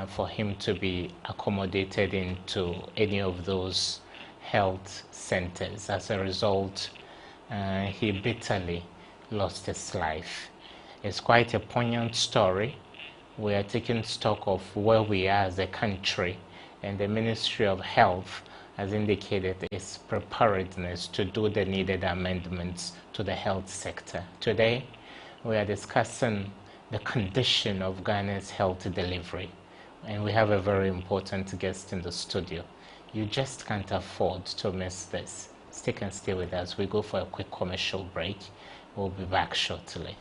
for him to be accommodated into any of those health centers. As a result, he bitterly lost his life. It's quite a poignant story. We are taking stock of where we are as a country, and the Ministry of Health has indicated its preparedness to do the needed amendments to the health sector. Today, we are discussing the condition of Ghana's health delivery, and we have a very important guest in the studio. You just can't afford to miss this. Stick and stay with us. We go for a quick commercial break. We'll be back shortly.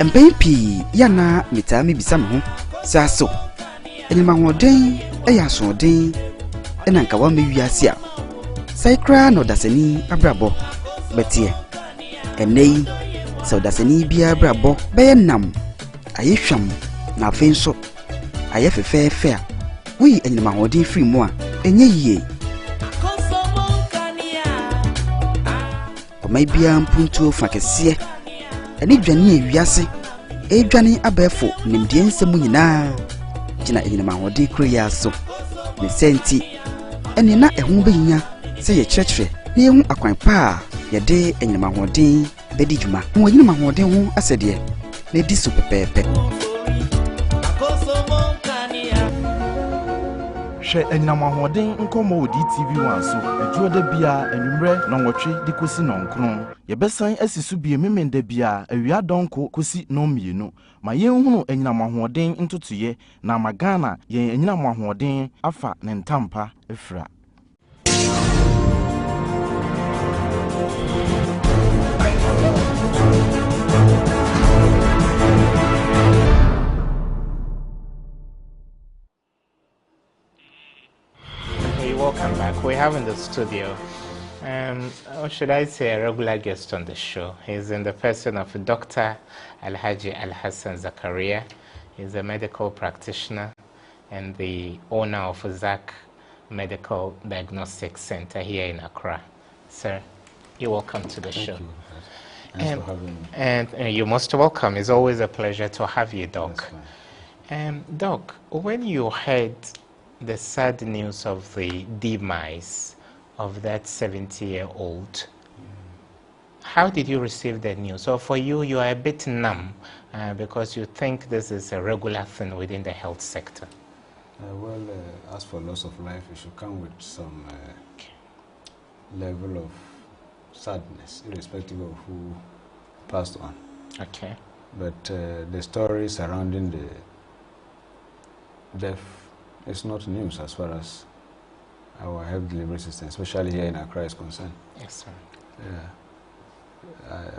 Mpepi yana mitami bisamu saso enima hoden eyaso hoden enanka wa mewiase a saikra no dasani abrabo betie enei so dasani bia abrabo be nam ayehwam na afenso ayefefefe a wi enima hoden free mu a enye yie o mai bia mpuntu fakese eni dwane ewiase edwane abefo nimdie nsemu nyina gina enima hode kroya so ne senti eni na ehu beyinya se ye kyerɛkyerɛ na ehu akwan pa ye de enima hode bedi dwuma wo enima hode ho asɛdeɛ na di so pepepe hwɛ enima hode nkomo odi TV1 so adwo da bia anwumre na nwɔtwe de kosi nonkron yebesan asisu bie memenda bia awia donko kosi no mienu ma yenhunu enima hode ntotoye na magana yen enima hode afa ne ntampa efra. Welcome back. We have in the studio, or should I say, a regular guest on the show. He's in the person of Dr. Alhaji Alhassan Zakaria. He's a medical practitioner and the owner of ZAC Medical Diagnostic Center here in Accra. Sir, you're welcome to the show. You. Thanks for having me. And you're most welcome. It's always a pleasure to have you, Doc. Doc, when you heard the sad news of the demise of that 70-year-old, how did you receive that news? So for you, you are a bit numb because you think this is a regular thing within the health sector. As for loss of life, it should come with some level of sadness, irrespective of who passed on. Okay. But the story surrounding the death is not news as far as our health delivery system, especially here in Accra, is concerned. Yes, sir. Yeah.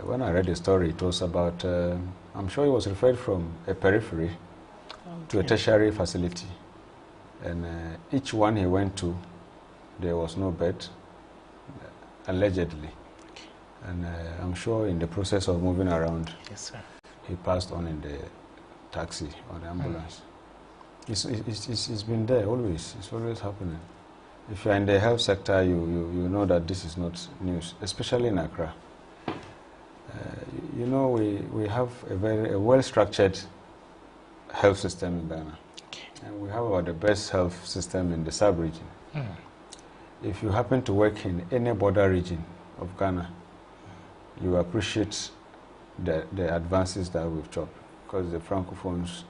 When I read the story, it was about, I'm sure it was referred from a periphery to a tertiary facility. And each one he went to, there was no bed, allegedly. And I'm sure in the process of moving around, yes, sir, he passed on in the taxi or the ambulance. It's been there always. It's always happening. If you're in the health sector, you know that this is not news, especially in Accra. You know, we have a well-structured health system in Ghana. Okay. And we have about the best health system in the sub-region. If you happen to work in any border region of Ghana, you appreciate the advances that we've chopped, because the Francophones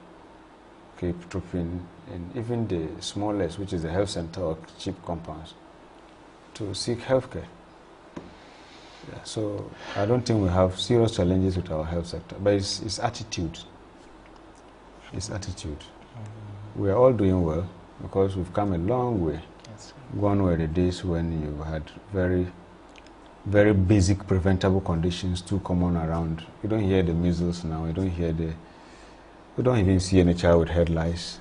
keep trooping in even the smallest, which is the health center or cheap compounds, to seek healthcare. Yeah, so I don't think we have serious challenges with our health sector, but it's attitude. It's attitude. We are all doing well because we've come a long way. Yes, gone were the days when you had very, very basic preventable conditions too common around. You don't hear the measles now. You don't hear we don't even see any child with head lice.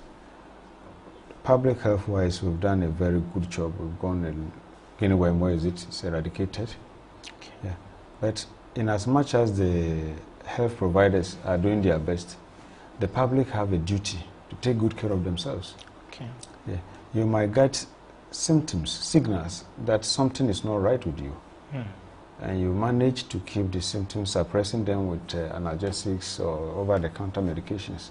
Public health-wise, we've done a very good job. We've gone, anywhere more is it's eradicated. Okay. Yeah. But in as much as the health providers are doing their best, the public have a duty to take good care of themselves. Okay. Yeah. You might get symptoms, signals that something is not right with you. And you manage to keep the symptoms, suppressing them with analgesics or over-the-counter medications.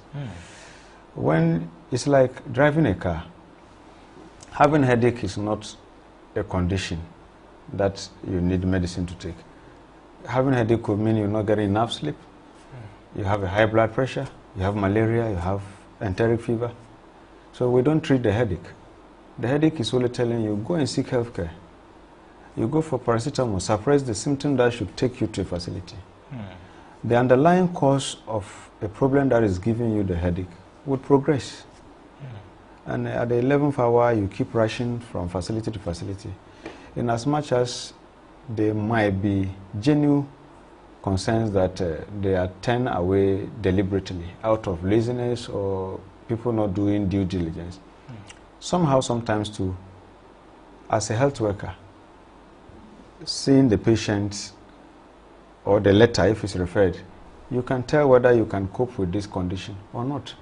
When it's like driving a car, having a headache is not a condition that you need medicine to take. Having a headache could mean you're not getting enough sleep, you have a high blood pressure, you have malaria, you have enteric fever. So we don't treat the headache. The headache is only telling you, go and seek health care. You go for paracetamol, suppress the symptom that should take you to a facility. The underlying cause of a problem that is giving you the headache would progress. And at the 11th hour, you keep rushing from facility to facility. In as much as there might be genuine concerns that they are turned away deliberately out of laziness or people not doing due diligence. Somehow, sometimes too, as a health worker, seeing the patient or the letter, if it's referred, you can tell whether you can cope with this condition or not.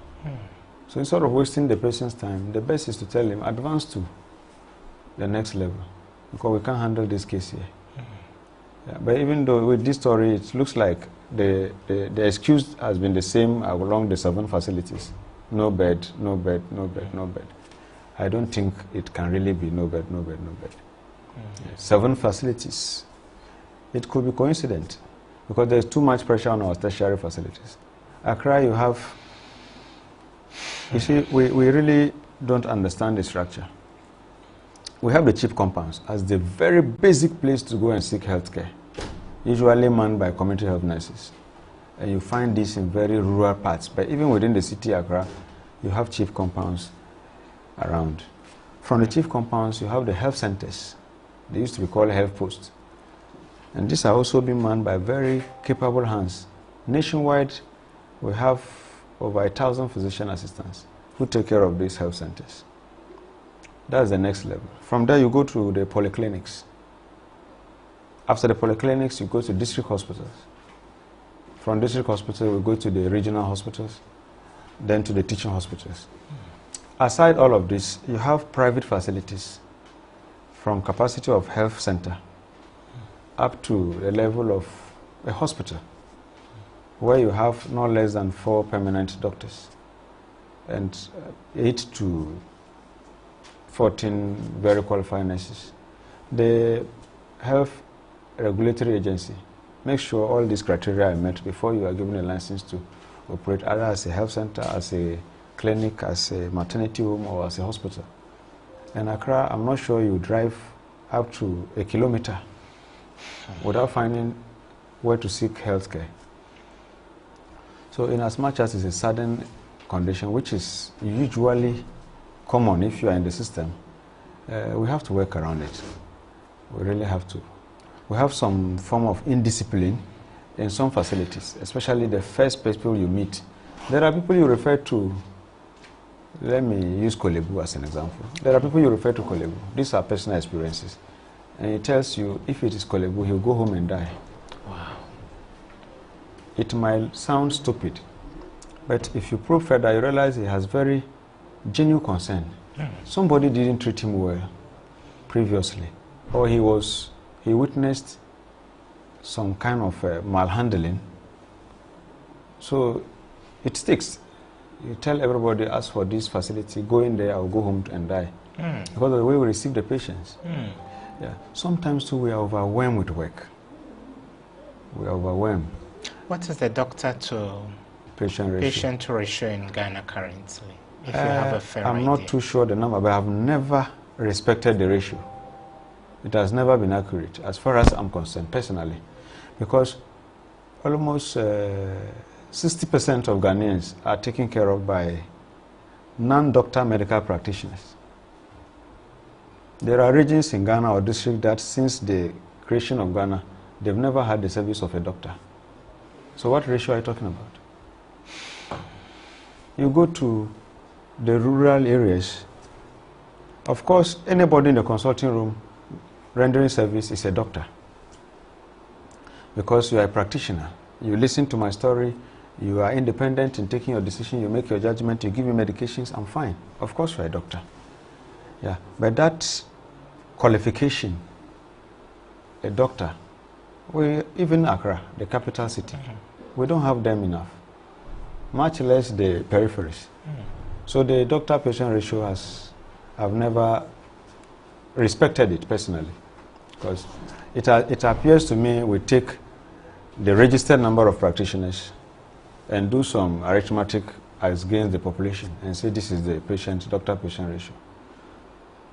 So instead of wasting the patient's time, the best is to tell him, advance to the next level, because we can't handle this case here. Yeah, but even though with this story, it looks like the excuse has been the same along the 7 facilities. No bed, no bed, no bed, no bed. I don't think it can really be no bed, no bed, no bed. 7 facilities. It could be coincident because there's too much pressure on our tertiary facilities. Accra, you have, you see, we really don't understand the structure. We have the chief compounds as the very basic place to go and seek health care, usually manned by community health nurses. And you find this in very rural parts, but even within the city Accra, you have chief compounds around. From the chief compounds, you have the health centers. They used to be called health posts. And these are also being manned by very capable hands. Nationwide, we have over 1,000 physician assistants who take care of these health centers. That's the next level. From there, you go to the polyclinics. After the polyclinics, you go to district hospitals. From district hospitals, we go to the regional hospitals, then to the teaching hospitals. Aside all of this, you have private facilities from capacity of health center up to the level of a hospital, where you have no less than 4 permanent doctors and 8 to 14 very qualified nurses. The health regulatory agency makes sure all these criteria are met before you are given a license to operate either as a health center, as a clinic, as a maternity home, or as a hospital. In Accra, I'm not sure you drive up to 1 kilometer without finding where to seek health care. So in as much as it's a sudden condition, which is usually common if you are in the system, we have to work around it. We really have to. We have some form of indiscipline in some facilities, especially the first people you meet. There are people you refer to. Let me use Kolebu as an example. There are people you refer to Kolebu. These are personal experiences. And he tells you, if it is Kolebu, he'll go home and die. Wow. It might sound stupid, but if you probe further, you realize he has very genuine concern. Somebody didn't treat him well previously, or he witnessed some kind of malhandling. So it sticks. You tell everybody, ask for this facility, go in there, or go home and die. Because of the way we receive the patients. Yeah. Sometimes too, we are overwhelmed with work. We are overwhelmed. What is the doctor to patient ratio in Ghana currently? If you have a fair I'm idea. not too sure the number, but I've never respected the ratio. It has never been accurate, as far as I'm concerned, personally. Because almost 60% of Ghanaians are taken care of by non-doctor medical practitioners. There are regions in Ghana or districts that since the creation of Ghana, they've never had the service of a doctor. So what ratio are you talking about? You go to the rural areas, of course, anybody in the consulting room rendering service is a doctor. because you are a practitioner. You listen to my story, you are independent in taking your decision, you make your judgment, you give me medications, I'm fine. Of course you're a doctor. Yeah, but that qualification, a doctor, even Accra, the capital city, we don't have them enough, much less the peripheries. So the doctor-patient ratio I've never respected it personally, because it appears to me we take the registered number of practitioners and do some arithmetic against the population and say this is the doctor-patient ratio.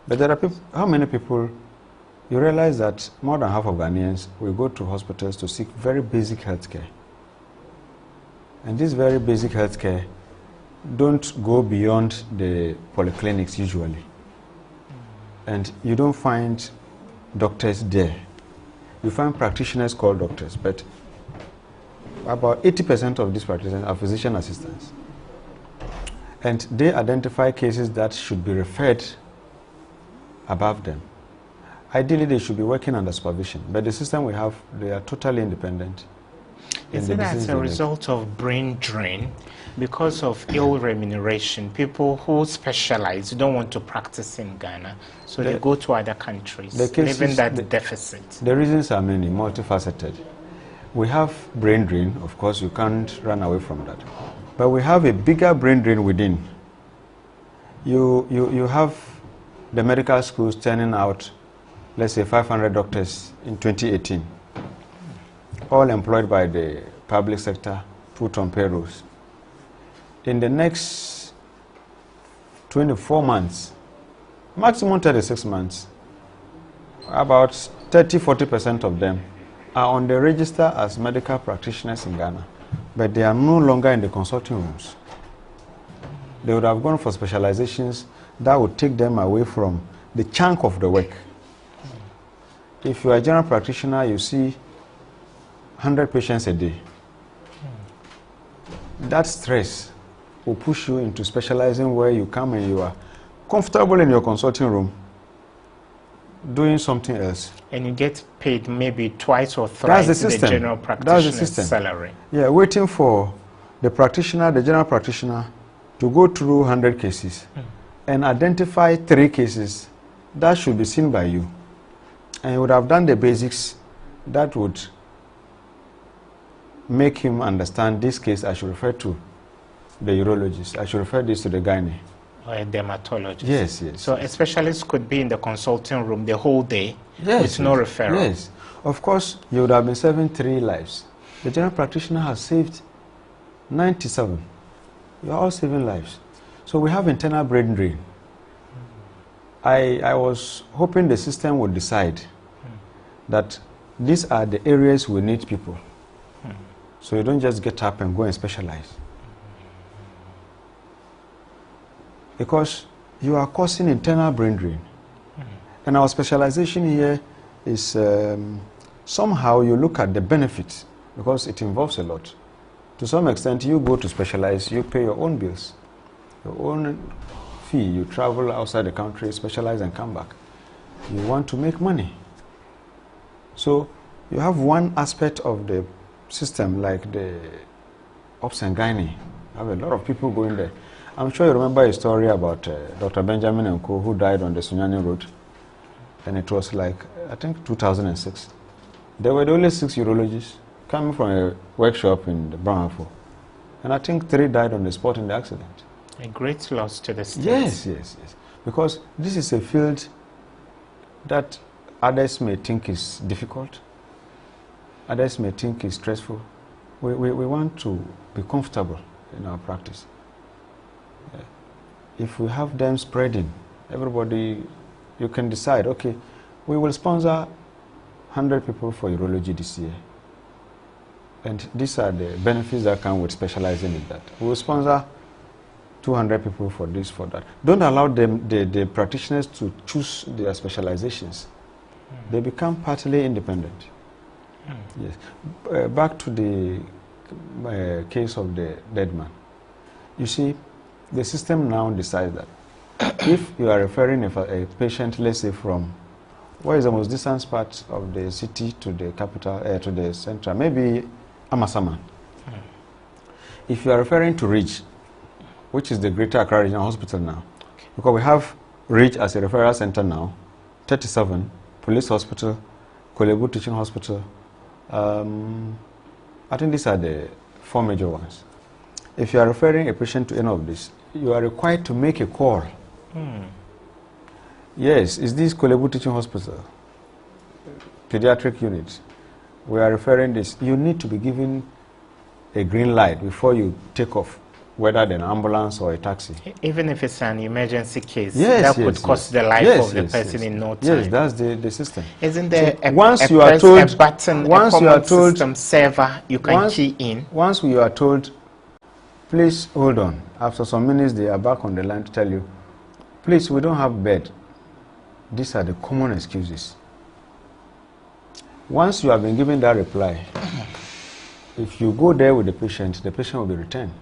But there are people, how many people, you realize that more than half of Ghanaians will go to hospitals to seek very basic health care. And this very basic health care don't go beyond the polyclinics usually. And you don't find doctors there. You find practitioners called doctors, but about 80% of these practitioners are physician assistants. And they identify cases that should be referred above them. Ideally, they should be working under supervision, but the system we have, they are totally independent. Is it as a result of brain drain? Because of ill remuneration, people who specialize don't want to practice in Ghana, so they go to other countries, leaving that deficit. The reasons are many, multifaceted. We have brain drain, of course, you can't run away from that. But we have a bigger brain drain within. You have the medical schools turning out, let's say, 500 doctors in 2018, all employed by the public sector, put on payrolls. In the next 24 months, maximum 36 months, about 30–40% of them are on the register as medical practitioners in Ghana, but they are no longer in the consulting rooms. They would have gone for specializations that would take them away from the chunk of the work. If you are a general practitioner, you see 100 patients a day. That stress will push you into specializing where you come and you are comfortable in your consulting room doing something else. And you get paid maybe twice or thrice the general practitioner's salary. Yeah, waiting for the practitioner, the general practitioner, to go through 100 cases and identify 3 cases that should be seen by you. And you would have done the basics that would make him understand this case I should refer to the urologist, I should refer this to the gynae. Or a dermatologist. Yes, yes. So a specialist could be in the consulting room the whole day with no referral. Yes. Of course, you would have been saving 3 lives. The general practitioner has saved 97. You are all saving lives. So we have internal brain drain. I was hoping the system would decide that these are the areas we need people. So you don't just get up and go and specialize. Because you are causing internal brain drain. And our specialization here is somehow you look at the benefits because it involves a lot. To some extent, you go to specialize, you pay your own bills, your own fee. You travel outside the country, specialize and come back. You want to make money. So you have one aspect of the system like the Obs and Gynae. I have a lot of people going there. I'm sure you remember a story about Dr. Benjamin Nko who died on the Sunyani Road. And it was like, I think 2006. There were only 6 urologists coming from a workshop in the Brahmafo. And I think 3 died on the spot in the accident. A great loss to the state. Yes, yes, yes. Because this is a field that others may think is difficult. Others may think is stressful. We want to be comfortable in our practice. If we have them spreading, everybody, you can decide, okay, we will sponsor 100 people for urology this year. And these are the benefits that come with specializing in that. We will sponsor 200 people for this, for that. Don't allow them, the practitioners to choose their specializations. They become partly independent. Yes. Back to the case of the dead man. You see, the system now decides that if you are referring a patient, let's say from Where is the most distant part of the city to the capital, to the central? Maybe Amasaman. If you are referring to Ridge, which is the Greater Accra Regional Hospital now, because we have Ridge as a referral center now, 37, Police Hospital, Kolebu Teaching Hospital. I think these are the 4 major ones. If you are referring a patient to any of these, you are required to make a call. Yes, is this Kolebu Teaching Hospital, pediatric unit? We are referring this. You need to be given a green light before you take off, whether an ambulance or a taxi. Even if it's an emergency case, yes, that could cost the life of the person in no time. Yes, that's the system. Isn't there so once you are told, a button, once a you are told, system server you can key in? Once you are told, please hold on. After some minutes, they are back on the line to tell you, please, we don't have bed. These are the common excuses. Once you have been given that reply, if you go there with the patient will be returned.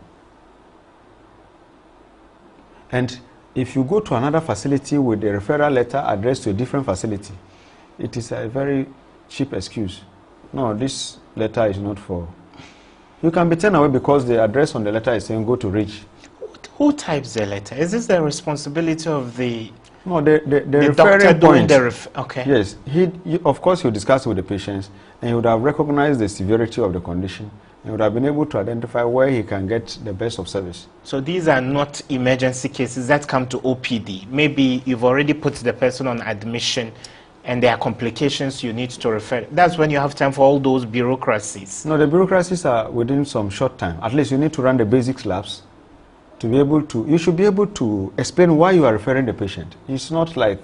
And if you go to another facility with a referral letter addressed to a different facility, it is a very cheap excuse. No, this letter is not for... You can be turned away because the address on the letter is saying go to Ridge. Who types the letter? Is this the responsibility of the... No, the referring point. Okay. Yes, of course he will discuss with the patients, and he would have recognized the severity of the condition, and would have been able to identify where he can get the best of service. So these are not emergency cases that come to OPD. Maybe you've already put the person on admission, and there are complications you need to refer. That's when you have time for all those bureaucracies. No, the bureaucracies are within some short time. At least you need to run the basic labs to be able to, you should be able to explain why you are referring the patient. It's not like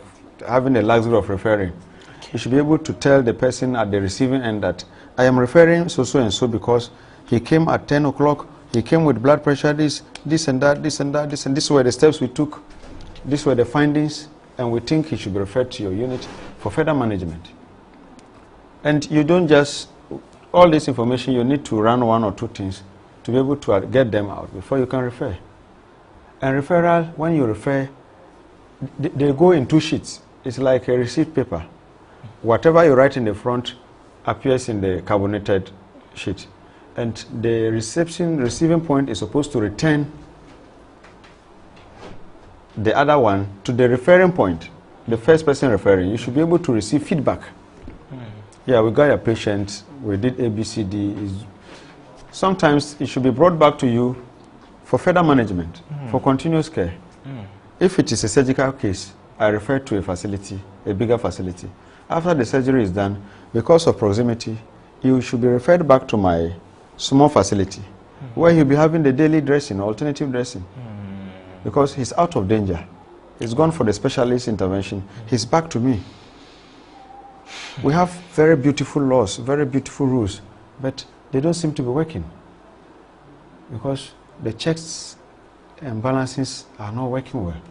having the luxury of referring. Okay. You should be able to tell the person at the receiving end that I am referring so and so because he came at 10 o'clock, he came with blood pressure, this and that, this and that, this, and this were the steps we took, these were the findings, and we think he should be referred to your unit for further management. And you don't just, all this information, you need to run 1 or 2 things to be able to get them out before you can refer. And referral, when you refer, they go in 2 sheets. It's like a receipt paper. Whatever you write in the front appears in the carbonated sheet. And the receiving point is supposed to return the other one to the referring point, the first person referring. You should be able to receive feedback. Yeah, we got a patient, we did ABCD. Sometimes it should be brought back to you for further management, for continuous care. If it is a surgical case, I refer to a facility, a bigger facility. After the surgery is done, because of proximity, you should be referred back to my small facility, where he'll be having the daily dressing, alternative dressing. Because he's out of danger. He's gone for the specialist intervention. He's back to me. We have very beautiful laws, very beautiful rules, but they don't seem to be working. Because the checks and balances are not working well.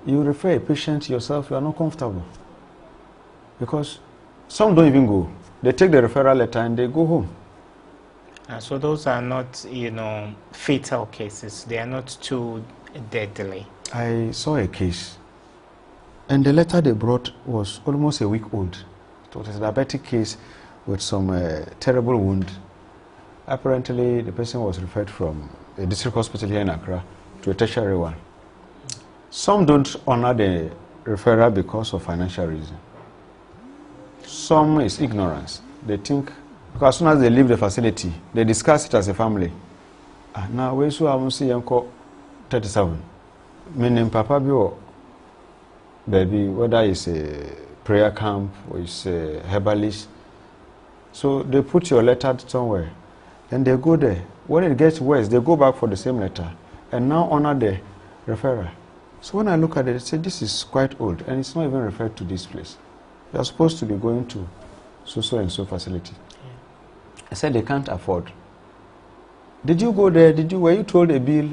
You refer a patient yourself, you are not comfortable. Because some don't even go. They take the referral letter and they go home. So those are not, fatal cases. They are not too deadly. I saw a case, and the letter they brought was almost a week old. It was a diabetic case with some terrible wound. Apparently, the person was referred from a district hospital here in Accra to a tertiary one. Some don't honor the referral because of financial reason. Some is ignorance. They think, because as soon as they leave the facility, they discuss it as a family. Now, we should see Yanko 37. Meaning, Papa Bio, baby, whether it's a prayer camp or it's a herbalist. So they put your letter somewhere, and they go there. When it gets worse, they go back for the same letter, and now honor the referral. So when I look at it, I say, this is quite old, and it's not even referred to this place. You are supposed to be going to so and so facility. Yeah. I said they can't afford. Did you go there? Were you told a bill?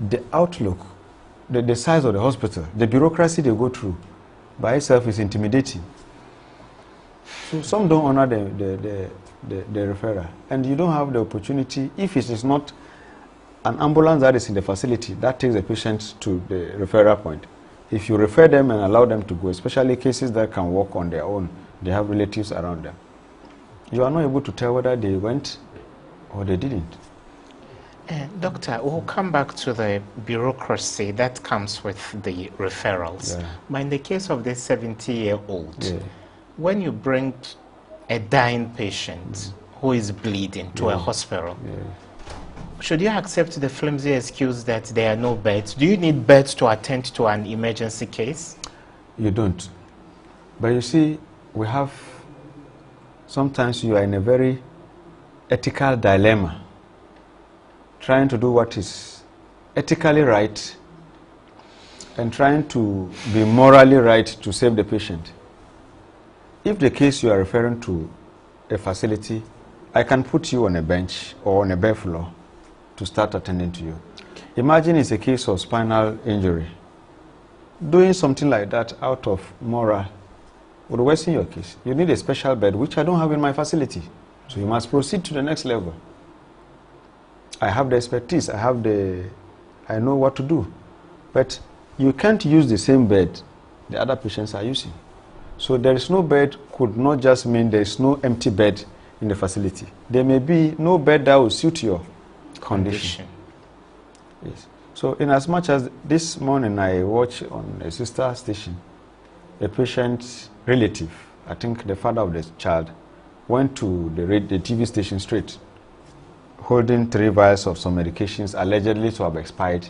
The outlook, the size of the hospital, the bureaucracy they go through by itself is intimidating. So some don't honor the referral, and you don't have the opportunity, if it is not an ambulance that is in the facility that takes the patient to the referral point. if you refer them and allow them to go, especially cases that can walk on their own, they have relatives around them, you are not able to tell whether they went or they didn't. Doctor, we'll come back to the bureaucracy that comes with the referrals. Yeah. But in the case of this 70-year-old, Yeah. when you bring a dying patient who is bleeding to a hospital, should you accept the flimsy excuse that there are no beds? Do you need beds to attend to an emergency case? You don't. But you see, we have, sometimes you are in a very ethical dilemma, trying to do what is ethically right and trying to be morally right to save the patient. If the case you are referring to a facility, I can put you on a bench or on a bare floor to start attending to you. Imagine it's a case of spinal injury. Doing something like that out of moral would worsen your case. You need a special bed, which I don't have in my facility. So you must proceed to the next level. I have the expertise, I know what to do. But you can't use the same bed the other patients are using. So there is no bed could not just mean there is no empty bed in the facility. There may be no bed that will suit your condition. Yes. So in as much as this morning I watched on a sister station, a patient's relative, I think the father of the child, went to the TV station straight, holding 3 vials of some medications allegedly to have expired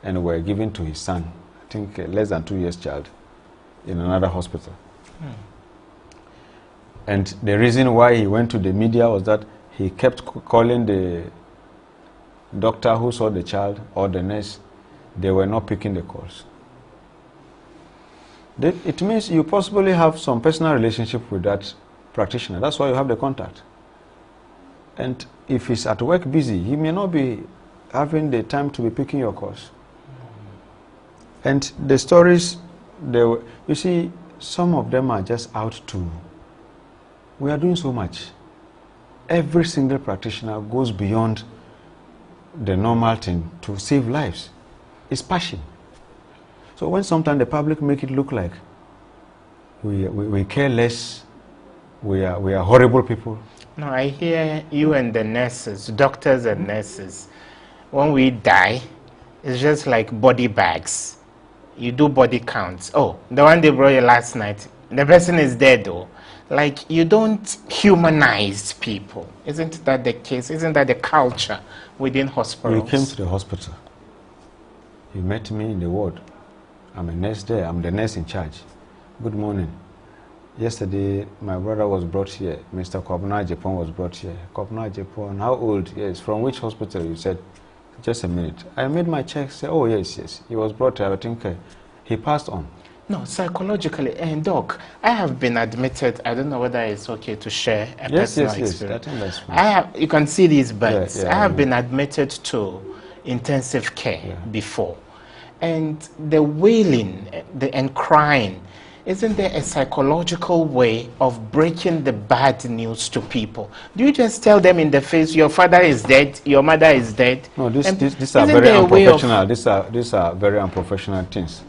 and were given to his son, I think less than 2 years child, in another hospital. And the reason why he went to the media was that he kept calling the doctor who saw the child or the nurse. They were not picking the calls. It means you possibly have some personal relationship with that practitioner. That's why you have the contact. And if he's at work busy, he may not be having the time to be picking your calls. And the stories, you see, some of them are just out to, we are doing so much. Every single practitioner goes beyond the normal thing to save lives. It's passion. So when sometimes the public make it look like we care less, we are horrible people. No, I hear you and the nurses, doctors and nurses, when we die, it's just like body bags. You do body counts. Oh, the one they brought you last night, the person is dead though. Like, you don't humanize people. Isn't that the case? Isn't that the culture within hospitals? You came to the hospital. You met me in the ward. I'm a nurse there. I'm the nurse in charge. Good morning. Yesterday, my brother was brought here. Mr. Kwabena Japan was brought here. Kwabena Japan, how old? Yes. From which hospital? You said, just a minute. I made my check, say, oh, yes. He was brought here. I think he passed on. No, psychologically, and Doc, I have been admitted. I don't know whether it's okay to share a personal experience. I think that's fine. You can see these birds. Yeah, I have been admitted to intensive care before. And the wailing and crying, isn't there a psychological way of breaking the bad news to people? Do you just tell them in the face, your father is dead, your mother is dead? No, these are very unprofessional. These are very unprofessional things.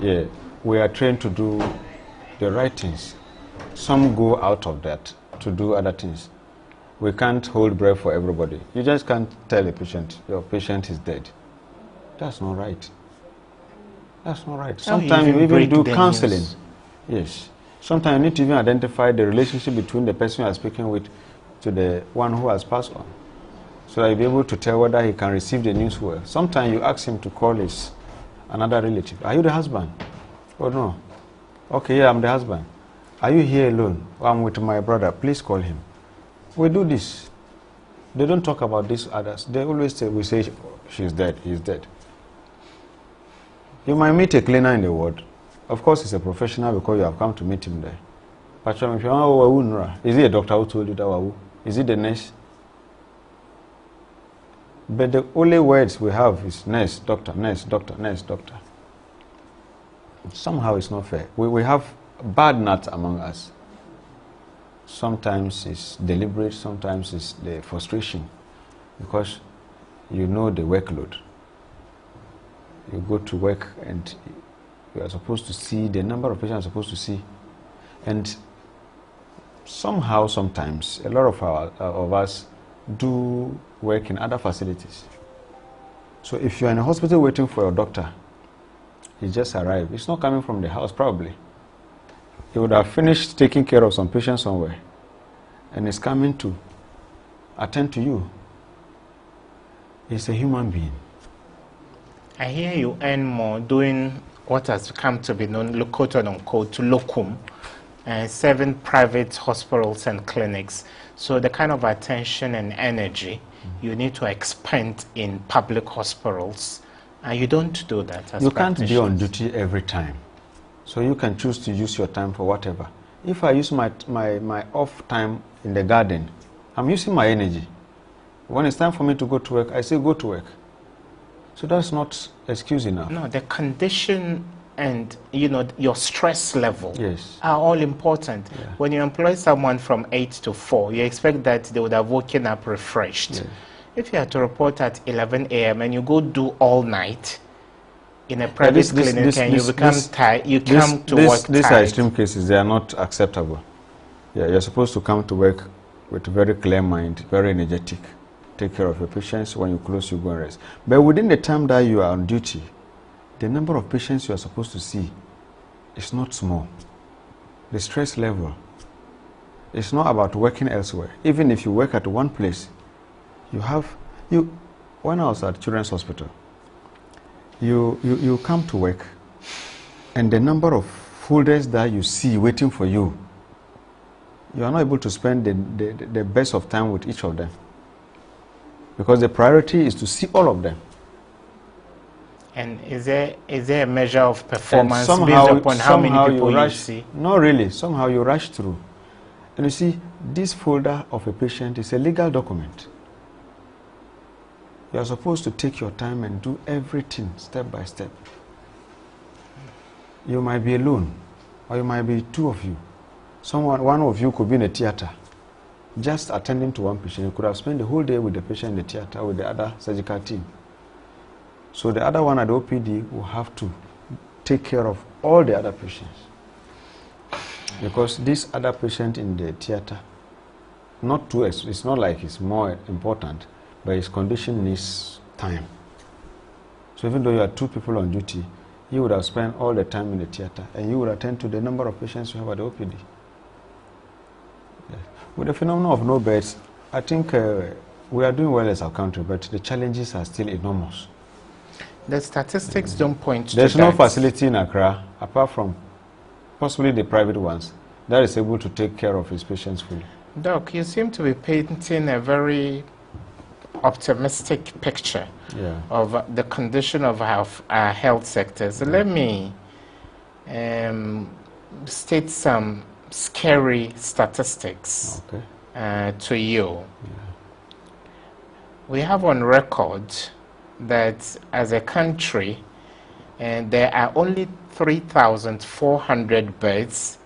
Yeah, we are trained to do the right things. Some go out of that to do other things. We can't hold breath for everybody. You just can't tell a patient, your patient is dead. That's not right. That's not right. Sometimes you even do counseling. Yes. Sometimes you need to even identify the relationship between the person you are speaking with to the one who has passed on, so that you'll be able to tell whether he can receive the news well. Sometimes you ask him to call another relative. Are you the husband? Oh, no. Okay, yeah, I'm the husband. Are you here alone? Oh, I'm with my brother. Please call him. We do this. They don't talk about these others. They always say, we say, she's dead, he's dead. You might meet a cleaner in the ward. Of course, he's a professional because you have come to meet him there. But if you is he a doctor who told you that? Is he the nurse? But the only words we have is nurse, doctor, nurse, doctor, nurse, doctor. Somehow it's not fair. We have bad nuts among us. Sometimes it's deliberate, sometimes it's the frustration, because you know the workload. You go to work and you are supposed to see, the number of patients you are supposed to see. And somehow, sometimes, a lot of us do work in other facilities. So if you're in a hospital waiting for your doctor, he just arrived. It's not coming from the house, probably. He would have finished taking care of some patient somewhere, and is coming to attend to you. He's a human being. I hear you earn more doing what has come to be known, quote unquote, locum, serving private hospitals and clinics. So the kind of attention and energy you need to expend in public hospitals, and you don't do that as you can't be on duty every time. So you can choose to use your time for whatever. If I use my off time in the garden, I'm using my energy. When it's time for me to go to work, I say go to work. So that's not excuse enough. No, the condition and your stress level are all important. Yeah. When you employ someone from 8 to 4, you expect that they would have woken up refreshed. Yes. If you have to report at 11 a.m. and you go do all night in a private clinic and you become tired, you come to work tired. These are extreme cases. They are not acceptable. Yeah, you're supposed to come to work with a very clear mind, very energetic. Take care of your patients. When you close, you go and rest. But within the time that you are on duty, the number of patients you are supposed to see is not small. The stress level, it's not about working elsewhere. Even if you work at one place, when I was at Children's Hospital, you come to work, and the number of folders that you see waiting for you, you are not able to spend the best of time with each of them. Because the priority is to see all of them. And is there a measure of performance based upon how many people you see? Not really. Somehow you rush through. And you see, this folder of a patient is a legal document. You are supposed to take your time and do everything step by step. You might be alone, or you might be two of you. One of you could be in a theater, just attending to one patient. You could have spent the whole day with the patient in the theater with the other surgical team. So the other one at the OPD will have to take care of all the other patients. Because this other patient in the theater, it's not like it's more important, but his condition needs time. So even though you are two people on duty, you would have spent all the time in the theater, and you would attend to the number of patients you have at the OPD. Yes. With the phenomenon of no beds, I think we are doing well as a country, but the challenges are still enormous. The statistics don't point to that. There's no facility in Accra, apart from possibly the private ones, that is able to take care of his patients fully. Doc, you seem to be painting a very optimistic picture of the condition of our health sectors. So let me state some scary statistics to you. Yeah. We have on record that as a country, there are only 3,400 beds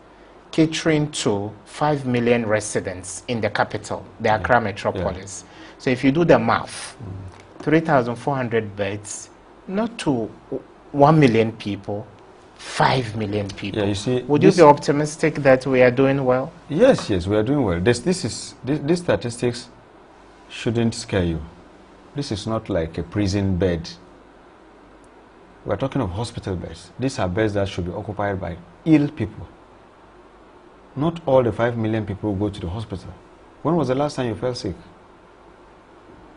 catering to 5 million residents in the capital, the Accra metropolis. Yeah. So if you do the math, 3,400 beds, not to 1 million people, 5 million people. Yeah, you see, would you be optimistic that we are doing well? Yes, we are doing well. These statistics shouldn't scare you. This is not like a prison bed. We're talking of hospital beds. These are beds that should be occupied by ill people. Not all the 5 million people who go to the hospital. When was the last time you felt sick?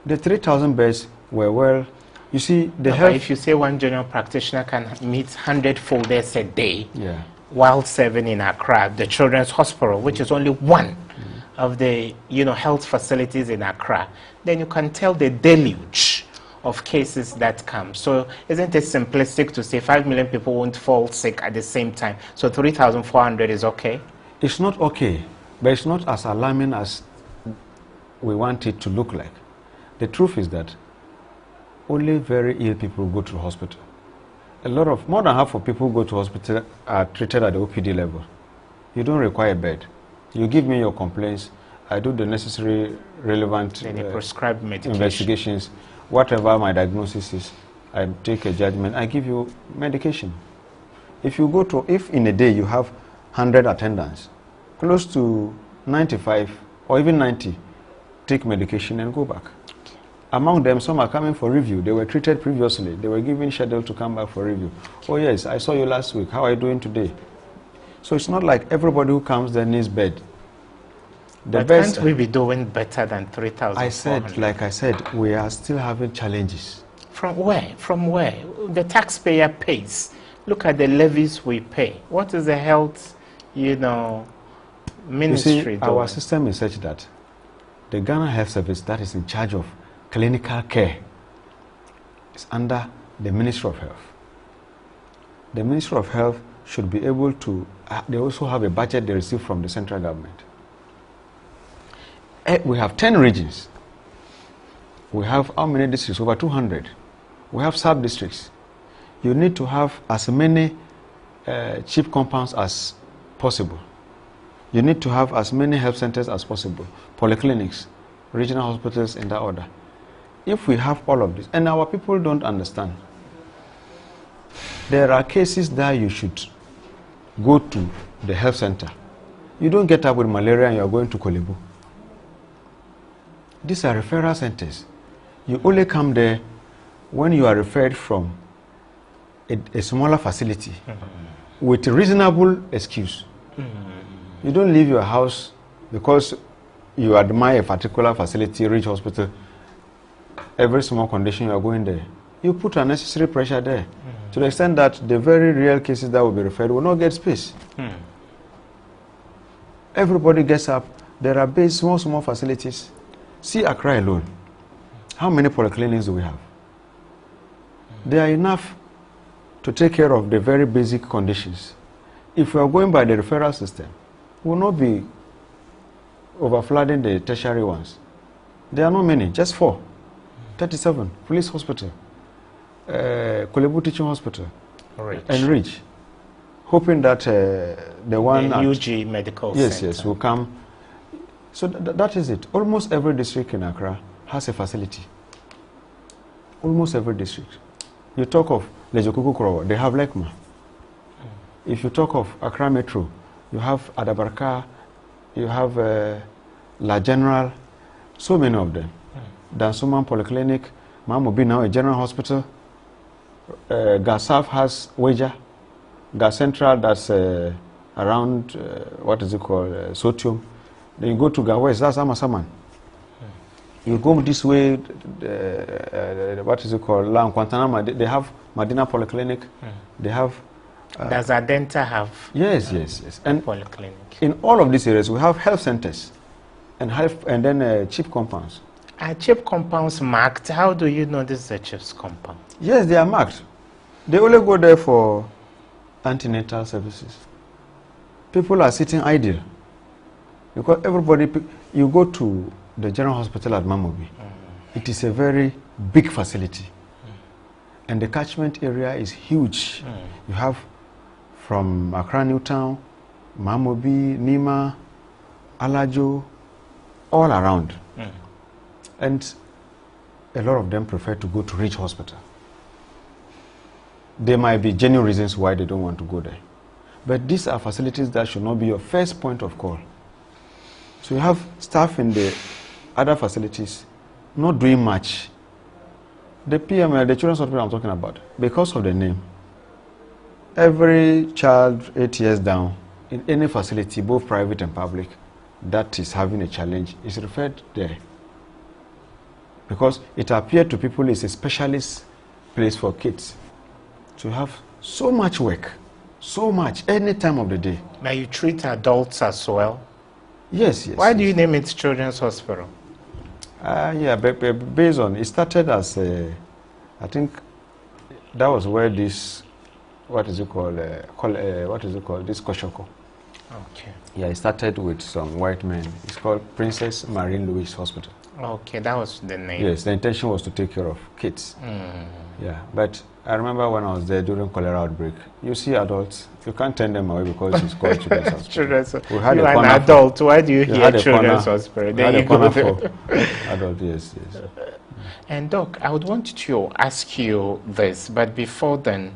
The 3,000 beds were well. You see, if you say one general practitioner can meet 100 folders a day while serving in Accra, the Children's Hospital, which is only one of the health facilities in Accra, then you can tell the deluge of cases that come. So isn't it simplistic to say 5 million people won't fall sick at the same time? So 3,400 is okay? It's not okay, but it's not as alarming as we want it to look like. The truth is that only very ill people go to the hospital. More than half of people who go to hospital are treated at the OPD level. You don't require a bed. You give me your complaints, I do the necessary relevant prescribed medication. Investigations. Whatever my diagnosis is, I take a judgment, I give you medication. If in a day you have 100 attendants, close to 95 or even 90 take medication and go back. Among them, some are coming for review. They were treated previously. They were given schedule to come back for review. Oh yes, I saw you last week. How are you doing today? So it's not like everybody who comes there needs bed. But can't we be doing better than 3,000? Like I said, we are still having challenges. From where? From where? The taxpayer pays. Look at the levies we pay. What is the health, ministry you see, doing? Our system is such that the Ghana Health Service that is in charge of clinical care is under the Ministry of Health. The Ministry of Health should be able to, they also have a budget they receive from the central government. We have 10 regions. We have how many districts? Over 200. We have sub-districts. You need to have as many cheap compounds as possible. You need to have as many health centers as possible, polyclinics, regional hospitals in that order. If we have all of this, and our people don't understand, there are cases that you should go to the health center. You don't get up with malaria and you are going to Kolebu. These are referral centers. You only come there when you are referred from a smaller facility with a reasonable excuse. You don't leave your house because you admire a particular facility, Rich Hospital. Every small condition you are going there. You put unnecessary pressure there to the extent that the very real cases that will be referred will not get space. Everybody gets up. There are small facilities. See Accra alone. How many polyclinics do we have? They are enough to take care of the very basic conditions. If we are going by the referral system, we will not be overflooding the tertiary ones. There are not many, just 4. 37, Police Hospital, Kolebu Teaching Hospital, and Rich. Hoping that the one at UG Medical Center. Yes, will come. So that is it. Almost every district in Accra has a facility. Almost every district. You talk of Lejokuku Krowa, they have Lekma. If you talk of Accra Metro, you have Adabarka, you have La General, so many of them. Dansuman Polyclinic, Mamobi now a general hospital. Gasaf has Weja. Gas Central, that's around, what is it called, Sotium. Then you go to Gawes, that's Amasaman. You go this way, what is it called, La Quantanama, they have Madina Polyclinic. They have... Does Adenta have... Yes. And polyclinic? In all of these areas, we have health centers and then cheap compounds. Are cheap compounds marked? How do you know this is a cheap compound? Yes, they are marked. They only go there for antenatal services. People are sitting idle. Because everybody, you go to the general hospital at Mamobi, it is a very big facility. And the catchment area is huge. You have from Accra Newtown, Mamobi, Nima, Alajo, all around. And a lot of them prefer to go to Rich Hospital. There might be genuine reasons why they don't want to go there. But these are facilities that should not be your first point of call. So you have staff in the other facilities not doing much. The PML, the Children's Hospital I'm talking about, because of the name, every child 8 years down in any facility, both private and public, that is having a challenge is referred there. Because it appeared to people it's a specialist place for kids. So you have so much work, so much, any time of the day. Now you treat adults as well? Yes. Why do you name it Children's Hospital? Based on, it started as I think that was where this, this Koshoko. Okay. Yeah, it started with some white men. It's called Princess Marine Louise Hospital. Okay, that was the name. Yes, the intention was to take care of kids. Yeah, but I remember when I was there during cholera outbreak, you see adults, you can't turn them away because it's called Children's Hospital. Children's Hospital. You are an adult, why do you hear Children's Hospital? Then you go there. Adult, yes. And Doc, I would want to ask you this, but before then,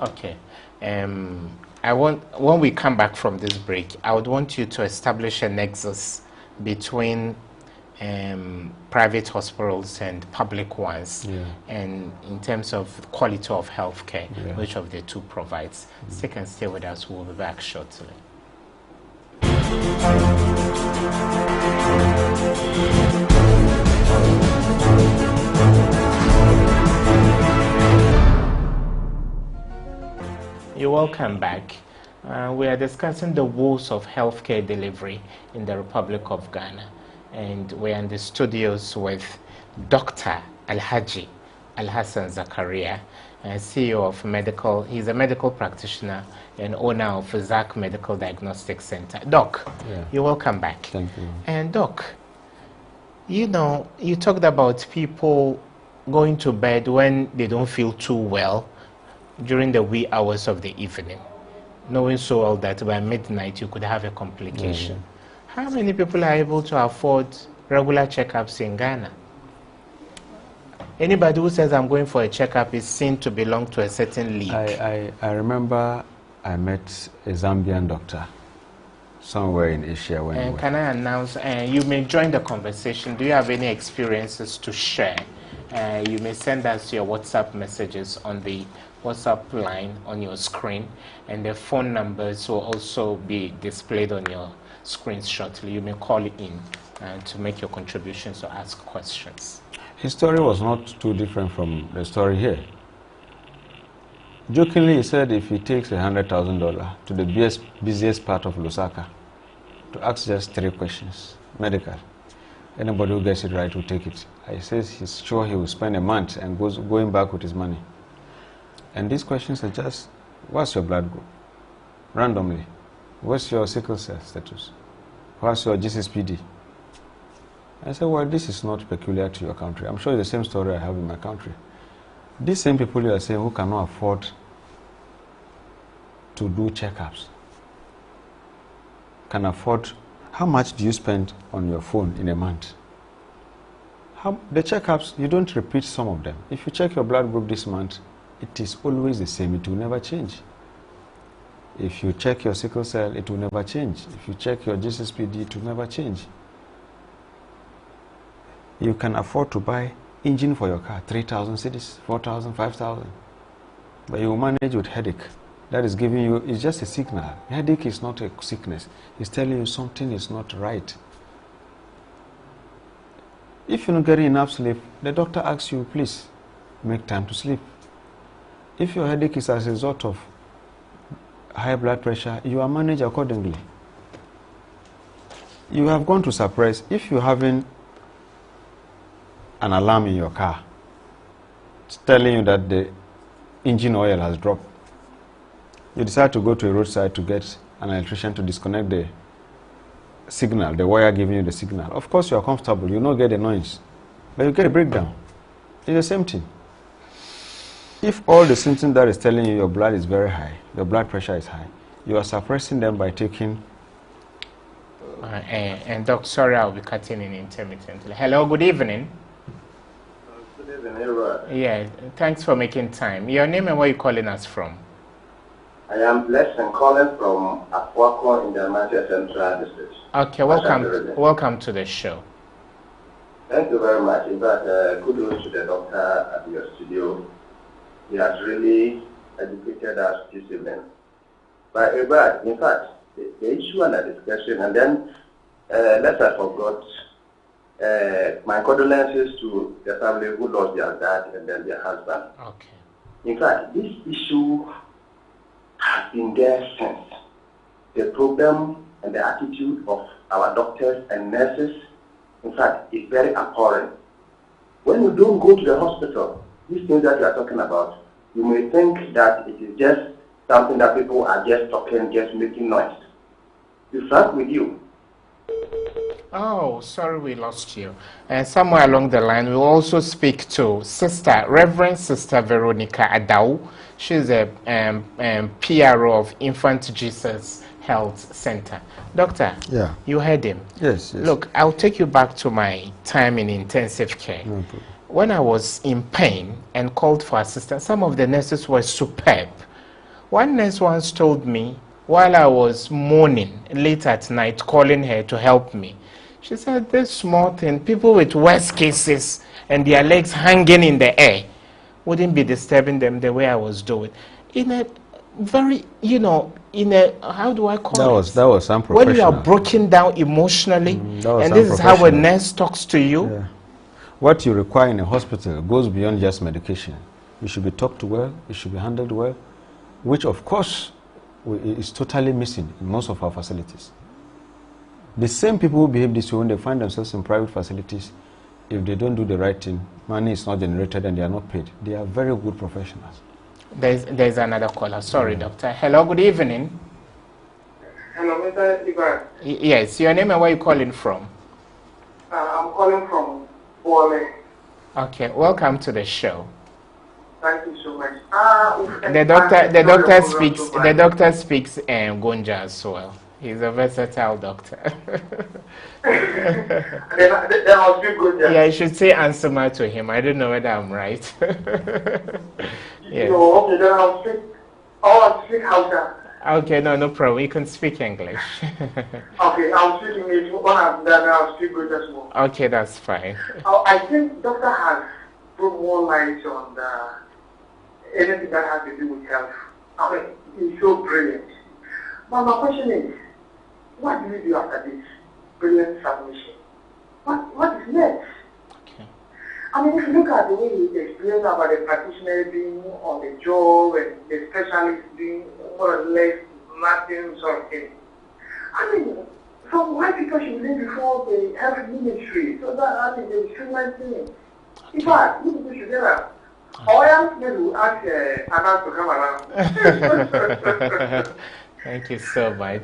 Okay. When we come back from this break, I would want you to establish a nexus between private hospitals and public ones, and in terms of quality of healthcare, which of the two provides. Stick and stay with us. We'll be back shortly. You're welcome back. We are discussing the woes of healthcare delivery in the Republic of Ghana, and we're in the studios with Dr. Alhaji Alhassan Zakaria, CEO of Medical. He's a medical practitioner and owner of ZAC Medical Diagnostic Center. Doc, you're welcome back. Thank you. And Doc, you know, you talked about people going to bed when they don't feel too well during the wee hours of the evening, knowing so well that by midnight you could have a complication. How many people are able to afford regular checkups in Ghana? Anybody who says I'm going for a checkup is seen to belong to a certain league. I remember I met a Zambian doctor somewhere in Asia. When can I announce, you may join the conversation. Do you have any experiences to share? You may send us your WhatsApp messages on the WhatsApp line on your screen, and the phone numbers will also be displayed on your screen shortly. You may call in to make your contributions or ask questions. His story was not too different from the story here. Jokingly, he said if he takes $100,000 to the busiest part of Lusaka to ask just 3 questions, medical, anybody who gets it right will take it. He says he's sure he will spend a month and going back with his money. And these questions are just, what's your blood group? Randomly. What's your sickle cell status? What's your GCSPD? I said, well, this is not peculiar to your country. I'm sure it's the same story I have in my country. These same people you are saying who cannot afford to do checkups can afford, how much do you spend on your phone in a month? The checkups, you don't repeat some of them. If you check your blood group this month, it is always the same. It will never change. If you check your sickle cell, it will never change. If you check your GCSPD, it will never change. You can afford to buy engine for your car, 3,000 cedis, 4,000, 5,000. But you manage with headache. That is giving you, it's just a signal. Headache is not a sickness. It's telling you something is not right. If you're not getting enough sleep, the doctor asks you, please, make time to sleep. If your headache is as a result of high blood pressure, you are managed accordingly. You have gone to suppress. If you're having an alarm in your car, it's telling you that the engine oil has dropped. You decide to go to a roadside to get an electrician to disconnect the signal, the wire giving you the signal. Of course, you are comfortable. You don't get the noise, but you get a breakdown. It's the same thing. If all the symptoms that is telling you your blood is very high, your blood pressure is high, you are suppressing them by taking... and Doc, sorry, I'll be cutting in intermittently. Hello, good evening. Good evening, everyone. Yeah, thanks for making time. Your name and where you calling us from? I am blessed and calling from Afuako in the Manchester Central District. Okay, welcome to the show. Thank you very much. In fact, kudos to the doctor at your studio. He has really educated us this evening. But in fact, the issue under discussion, and then lest I forgot, my condolences to the family who lost their dad and then their husband. Okay. In fact, this issue has been there since. The problem and the attitude of our doctors and nurses, in fact, is very abhorrent. When you don't go to the hospital, these things that you are talking about, you may think that it is just something that people are just talking, just making noise. To be frank with you. Oh, sorry we lost you. And somewhere along the line, we'll also speak to Reverend Sister Veronica Adau. She's a PRO of Infant Jesus Health Center. Doctor, you heard him. Yes. Look, I'll take you back to my time in intensive care. No problem. When I was in pain and called for assistance, some of the nurses were superb. One nurse once told me, while I was mourning late at night, calling her to help me, she said, this small thing, people with worse cases and their legs hanging in the air wouldn't be disturbing them the way I was doing. In a very, you know, in a, how do I call it? That was unprofessional. When you are broken down emotionally, and this is how a nurse talks to you. Yeah. What you require in a hospital goes beyond just medication. You should be talked to well, you should be handled well, which of course is totally missing in most of our facilities. The same people who behave this way when they find themselves in private facilities, if they don't do the right thing, money is not generated and they are not paid. They are very good professionals. There's another caller. Sorry, doctor. Hello, good evening. Hello, Mr. Ivan. Yes, your name and where you calling from? I'm calling from Bole. Okay, welcome to the show. Thank you so much. The doctor speaks Gonja as well. He's a versatile doctor. Then I'll speak Gonja. Yeah, I should say Ansama to him. I don't know whether I'm right. Yeah. So, okay, then I'll speak Hausa. Okay, no problem. You can speak English. Okay, I'll speak English. When I'm done, I'll speak Gonja as well. Okay, that's fine. I think doctor has put more light on anything that has to do with health. I mean, he's so brilliant. But my question is, what do you do after this brilliant submission? What is next? Okay. I mean, if you look at the way he explains about the practitioner being on the job and the specialist doing more or less nothing sort of thing. I mean, from why people should live before the health ministry so that I think they streamline things. In fact, you should do that. Or else they will ask Anas to come around. Thank you so much.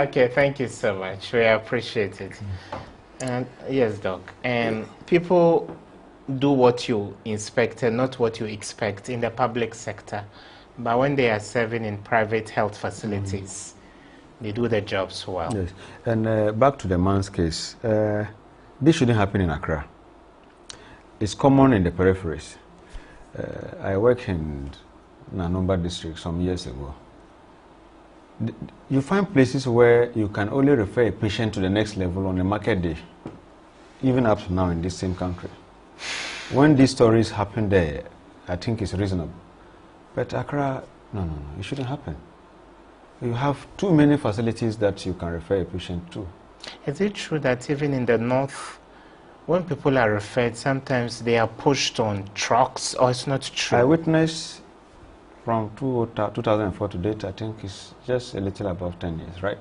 Okay, thank you so much. We appreciate it. And yes, Doc. And people do what you inspected, not what you expect in the public sector. But when they are serving in private health facilities, they do their jobs well. Yes. And back to the man's case, this shouldn't happen in Accra. It's common in the peripheries. I worked in Nanumba district some years ago. You find places where you can only refer a patient to the next level on a market day, even up to now in this same country. When these stories happen there, I think it's reasonable. But Accra, no, it shouldn't happen. You have too many facilities that you can refer a patient to. Is it true that even in the north, when people are referred, sometimes they are pushed on trucks, or it's not true? I witnessed from 2004 to date, I think it's just a little above 10 years, right?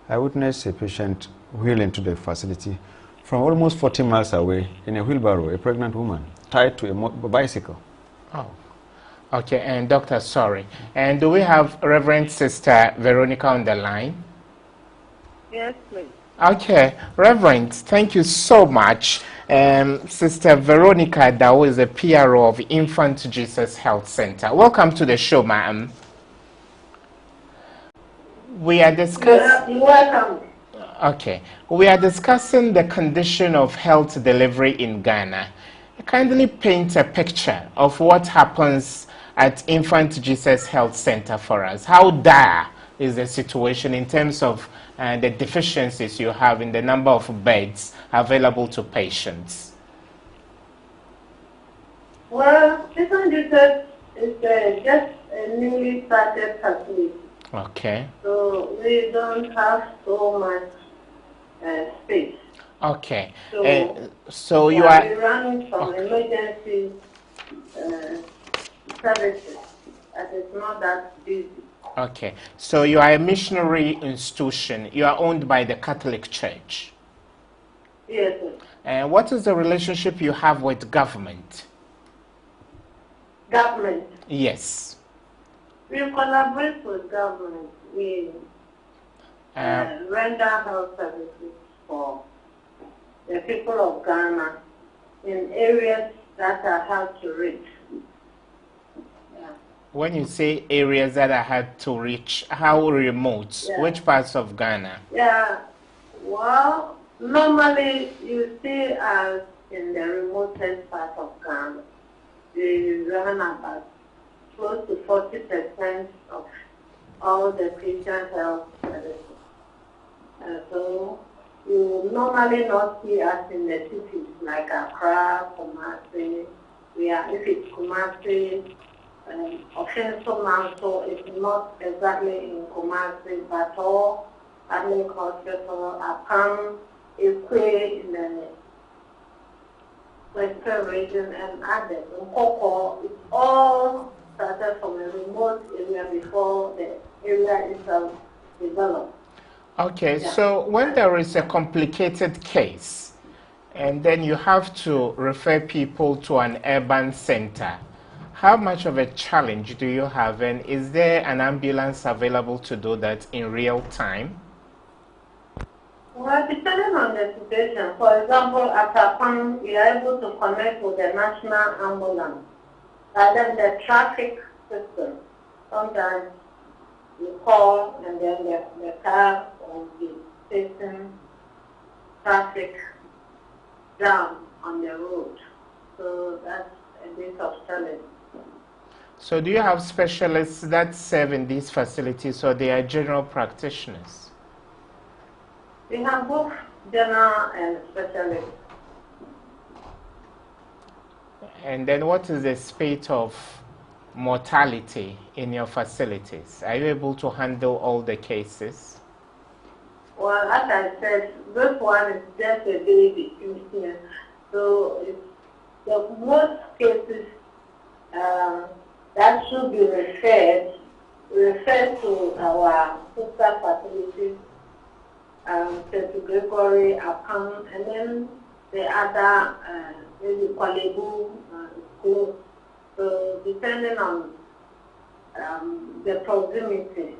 I witnessed a patient wheel into the facility from almost 40 miles away in a wheelbarrow, a pregnant woman, tied to a bicycle. Oh, okay. And doctor, sorry. And do we have Reverend Sister Veronica on the line? Yes, please. Okay, Reverend, thank you so much. Sister Veronica Dao is a PRO of Infant Jesus Health Center. Welcome to the show, ma'am. We are discussing. Welcome. Okay, we are discussing the condition of health delivery in Ghana. Kindly paint a picture of what happens at Infant Jesus Health Center for us. How dire is the situation in terms of the deficiencies you have in the number of beds available to patients? Well, Infant Jesus is just a newly started facility. Okay. So we don't have so much space. Okay. So you are running from emergency services, and it's not that busy. Okay. So you are a missionary institution. You are owned by the Catholic Church. Yes, sir. And what is the relationship you have with government? Government. Yes. We collaborate with government. We render health services for the people of Ghana in areas that are hard to reach. Yeah. When you say areas that are hard to reach, how remote? Yeah. Which parts of Ghana? Yeah, well, normally you see as in the remotest part of Ghana. They run about close to 40% of all the Christian health services. So you normally not see us in the cities like Accra, Kumasi. If it's Kumasi, Offenso Manso, it's not exactly in Kumasi, but all Adlink Hospital, Apam, Ikwe in the Western region, and others. In Koko, it's all started from a remote area before the area itself developed. Okay, so when there is a complicated case, and then you have to refer people to an urban center, how much of a challenge do you have, and is there an ambulance available to do that in real time? Well, depending on the situation, for example, at Apam, we are able to connect with the national ambulance, and then the traffic system. Sometimes you call, and then the car will be facing traffic jam on the road. So that's a bit of challenge. So do you have specialists that serve in these facilities, or they are general practitioners? We have both general and specialists. And then what is the spate of mortality in your facilities? Are you able to handle all the cases? Well, as I said, this one is just a baby. So it's the most cases that should be referred to our sister facilities, St. Gregory, Apam, and then the other, maybe Kwalebu, schools. So depending on the proximity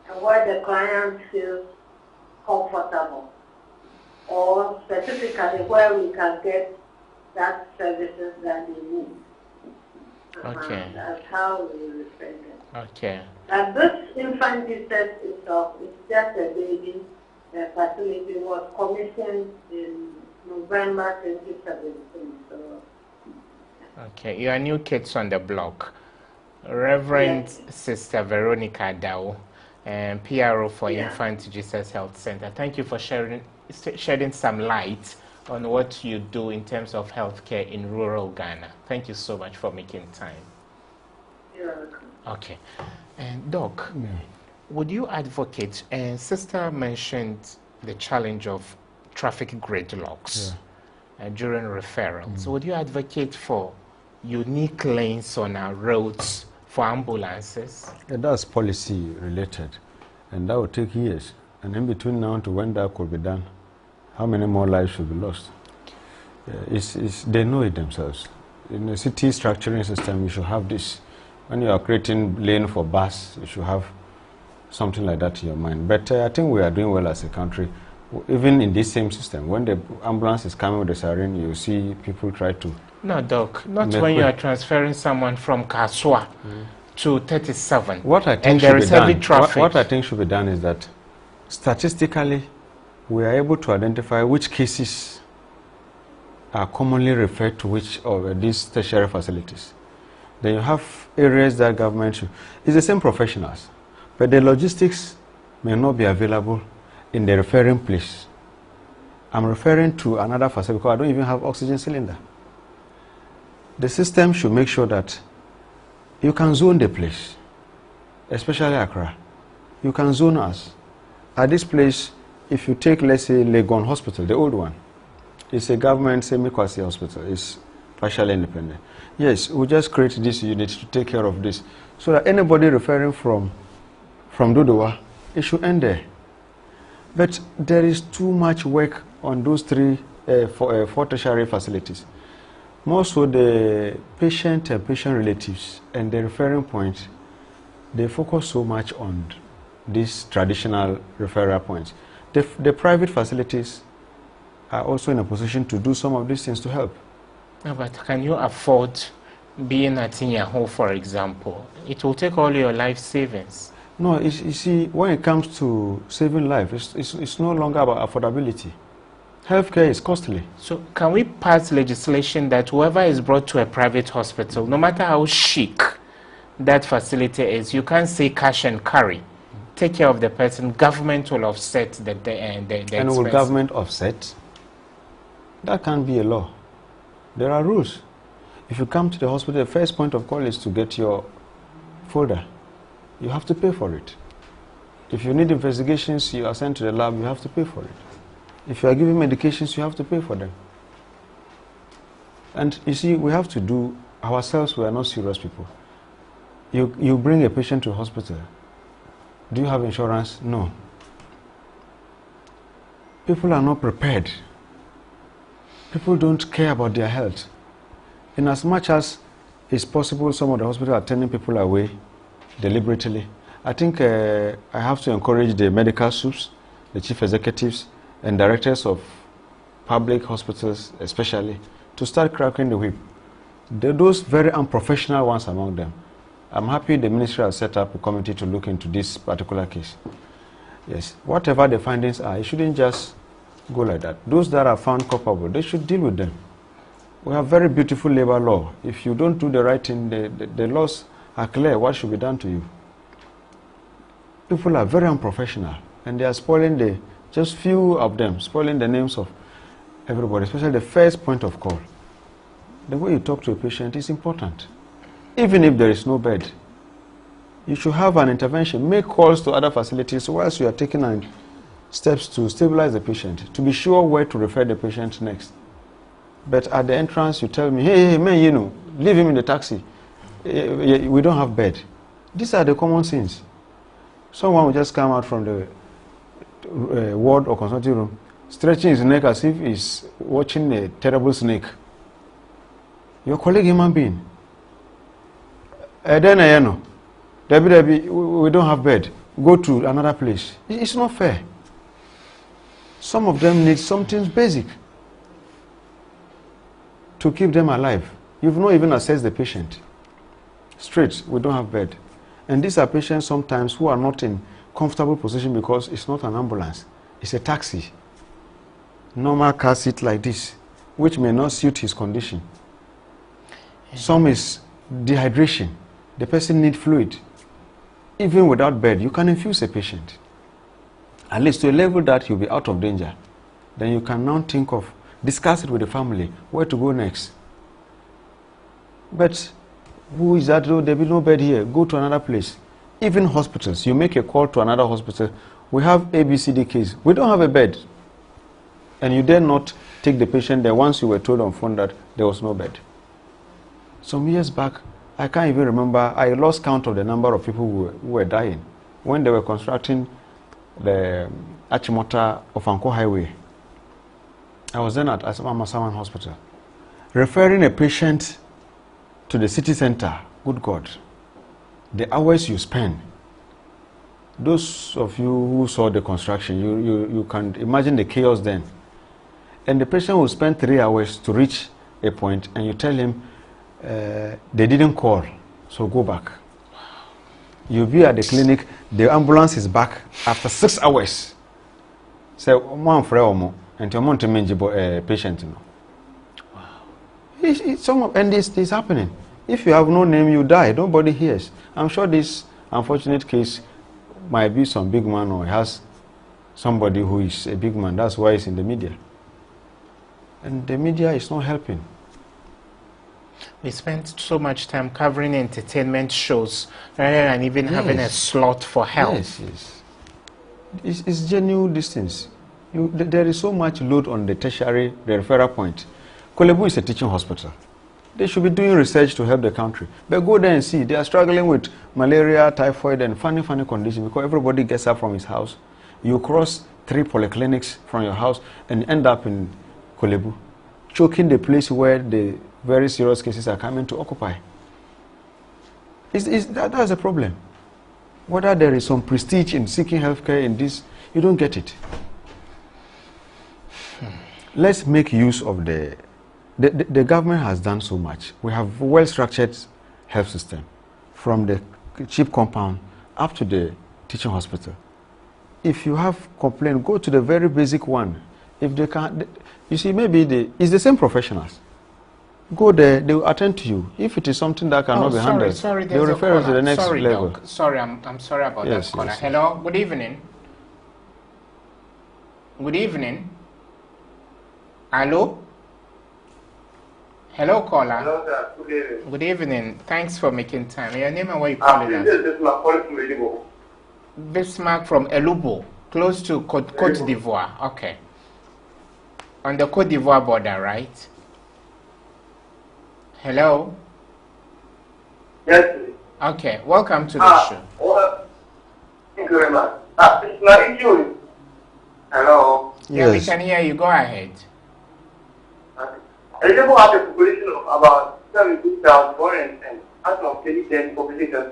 and where the client feels comfortable, or specifically where we can get that services that they need. Okay. That's how we refer them. Okay. And this infant Jesus itself is just a baby. The facility was commissioned in November 2017. So. Okay, you are new kids on the block. Reverend Yes. Sister Veronica Dao, and PRO for Infant Jesus Health Center. Thank you for shedding some light on what you do in terms of healthcare in rural Ghana. Thank you so much for making time. You're welcome. Okay. And Doc, would you advocate, and Sister mentioned the challenge of traffic gridlocks during referrals. So would you advocate for unique lanes on our roads for ambulances? That's policy related, and that will take years. And in between now to when that could be done, how many more lives should be lost? They know it themselves. In a city structuring system, you should have this. When you are creating lane for bus, you should have something like that in your mind. But I think we are doing well as a country. Even in this same system, when the ambulance is coming with the siren, you see people try to... No, Doc, not when you are transferring someone from Kaswa to 37. What I think and there is heavy traffic. What I think should be done is that statistically, we are able to identify which cases are commonly referred to which of these tertiary facilities. Then you have areas that government should... It's the same professionals, but the logistics may not be available in the referring place. I'm referring to another facility because I don't even have oxygen cylinder. The system should make sure that you can zone the place, especially Accra. You can zone us. At this place, if you take, let's say, Legon Hospital, the old one, it's a government semi-quasi hospital. It's partially independent. Yes, we just create this unit to take care of this, so that anybody referring from Dodowa, it should end there. But there is too much work on those four tertiary facilities. More so the patient and patient relatives and the referring point, they focus so much on these traditional referral points. The private facilities are also in a position to do some of these things to help. No, but can you afford being at Inyaho, for example? It will take all your life savings. No, you see, when it comes to saving life, it's no longer about affordability. Healthcare is costly. So can we pass legislation that whoever is brought to a private hospital, no matter how chic that facility is, you can't say cash and carry. Take care of the person. Government will offset the And expense. will government offset? That can't be a law. There are rules. If you come to the hospital, the first point of call is to get your folder. You have to pay for it. If you need investigations, you are sent to the lab, you have to pay for it. If you are given medications, you have to pay for them. And you see, we have to do ourselves. We are not serious people. You bring a patient to a hospital. Do you have insurance? No. People are not prepared. People don't care about their health. In as much as it's possible, some of the hospitals are turning people away deliberately. I think I have to encourage the medical soups, the chief executives and directors of public hospitals especially, to start cracking the whip. Those very unprofessional ones among them. I'm happy the ministry has set up a committee to look into this particular case. Yes, whatever the findings are, it shouldn't just go like that. Those that are found culpable, they should deal with them. We have very beautiful labor law. If you don't do the right thing, the laws are clear what should be done to you. People are very unprofessional, and they are spoiling just few of them, spoiling the names of everybody, especially the first point of call. The way you talk to a patient is important. Even if there is no bed, you should have an intervention. Make calls to other facilities whilst you are taking steps to stabilize the patient, to be sure where to refer the patient next. But at the entrance, you tell me, hey, man, leave him in the taxi. We don't have bed. These are the common sins. Someone will just come out from the ward or consulting room, stretching his neck as if he's watching a terrible snake. Your colleague human being. Then we don't have bed. Go to another place. It's not fair. Some of them need something basic to keep them alive. You've not even assessed the patient. Straight, we don't have bed. And these are patients sometimes who are not in comfortable position because it's not an ambulance. It's a taxi. Normal car seat like this, which may not suit his condition. Some is dehydration. The person needs fluid. Even without bed, you can infuse a patient. At least to a level that he'll be out of danger. Then you can now think of, discuss it with the family, where to go next. But who is that? Oh, there will be no bed here. Go to another place. Even hospitals, you make a call to another hospital. We have ABCD case. We don't have a bed. And you dare not take the patient there once you were told on phone that there was no bed. Some years back, I can't even remember, I lost count of the number of people who were dying when they were constructing the Achimota of Anko Highway. I was then at Amasaman Hospital, referring a patient to the city center. Good God, the hours you spend. Those of you who saw the construction, you can imagine the chaos then. And the patient will spend 3 hours to reach a point, and you tell him, they didn't call, so go back. You'll be at the clinic, the ambulance is back after 6 hours. Say, one for more, and you want to manage a patient. Wow. And this is happening. If you have no name, you die. Nobody hears. I'm sure this unfortunate case might be some big man or has somebody who is a big man. That's why it's in the media. And the media is not helping. We spent so much time covering entertainment shows rather than even having a slot for health. Yes. It's genuine distance. There is so much load on the tertiary, the referral point. Kolebu is a teaching hospital. They should be doing research to help the country. But go there and see, they are struggling with malaria, typhoid, and funny conditions because everybody gets up from his house. You cross 3 polyclinics from your house and end up in Kolebu, choking the place where the very serious cases are coming to occupy. That's a problem. Whether there is some prestige in seeking healthcare in this, you don't get it. Let's make use of the government has done so much. We have a well-structured health system, from the cheap compound up to the teaching hospital. If you have complaint, go to the very basic one. if they can't, you see, maybe it's the same professionals. Go there, they will attend to you. If it is something that cannot be handled, they will refer you to the next level. Doc. Sorry, I'm sorry about Yes, that caller. yes. Hello, good evening. Good evening. Hello? Hello, caller. Hello, sir. Good evening. Good evening. Thanks for making time. Your name and where you calling us? This is my calling from Elibo. Bismarck from Elubo, close to Côte d'Ivoire. Okay. On the Côte d'Ivoire border, right? Hello? Yes, please. Okay, welcome to the show. Well, thank you very much. It's my issue. Hello. Yeah, we Yes. can hear you. Go ahead. Elibo has a population of about 72,000 as of 2010 population.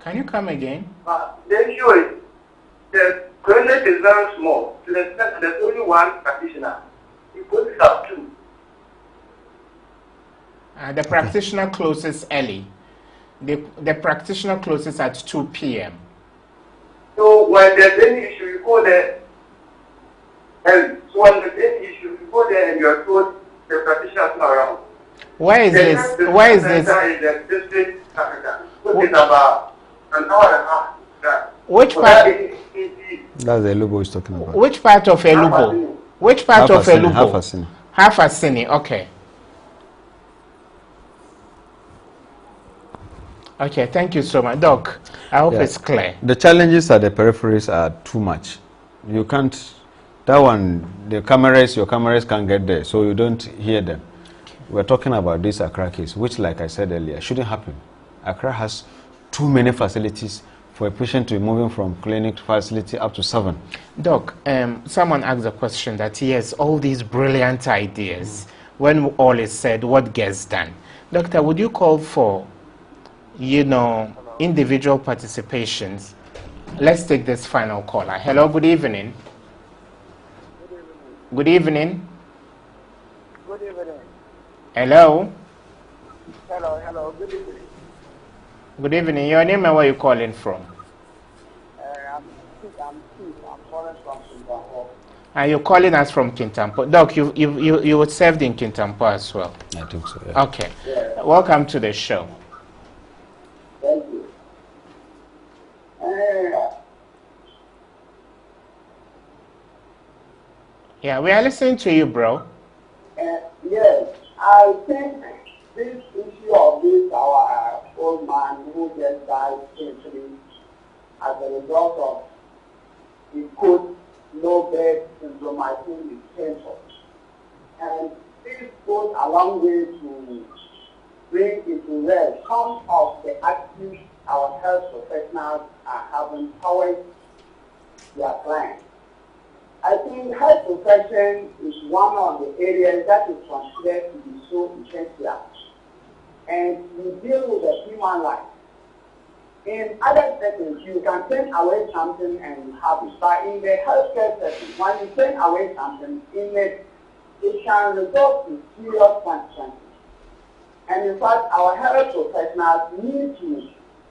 Can you come again? The issue is the clinic is very small. To the extent that there's only one practitioner. The police have two. The practitioner closes early. The practitioner closes at 2 p.m. So when there's any issue, you go there. And so when there's any issue, you go there and you're told the practitioner is not around. Where is this? Where is this? In the district Africa. So it's about an hour and a half drive. Which So part? That's the Elubo is talking about. Which part of Elubo? Which part of Half a Elubo? cine. Half a cine. Okay. Okay. Thank you so much, Doc. I hope Yeah. it's clear. The challenges at the peripheries are too much. You can't, that one, your cameras can't get there, so you don't hear them. We're talking about this Accra case, which, like I said earlier, shouldn't happen. Accra has too many facilities for a patient to be moving from clinic facility up to 7. Doc, someone asked a question that yes, all these brilliant ideas, when all is said, what gets done? Doctor, would you call for, individual participations? Let's take this final caller. Hello, good evening. Good evening. Good evening. Hello. Hello. Good evening. Good evening. Your name and where you calling from? I'm calling from Singapore. And you're calling us from Kintampo. Doc, you were served in Kintampo as well. I think so, yeah. Okay. Welcome to the show. Thank you. Yeah, we are listening to you, bro. Yes, I think this issue of our old man who just died simply as a result of the good low bed syndromitis is painful. And this goes a long way to bring into rest some of the attitudes our health professionals are having towards their clients. I think health profession is one of the areas that is considered to be so essential. And we deal with the human life. In other settings, you can take away something and have it. But in the healthcare setting, when you take away something, it can result in serious consequences. And in fact, our health professionals need to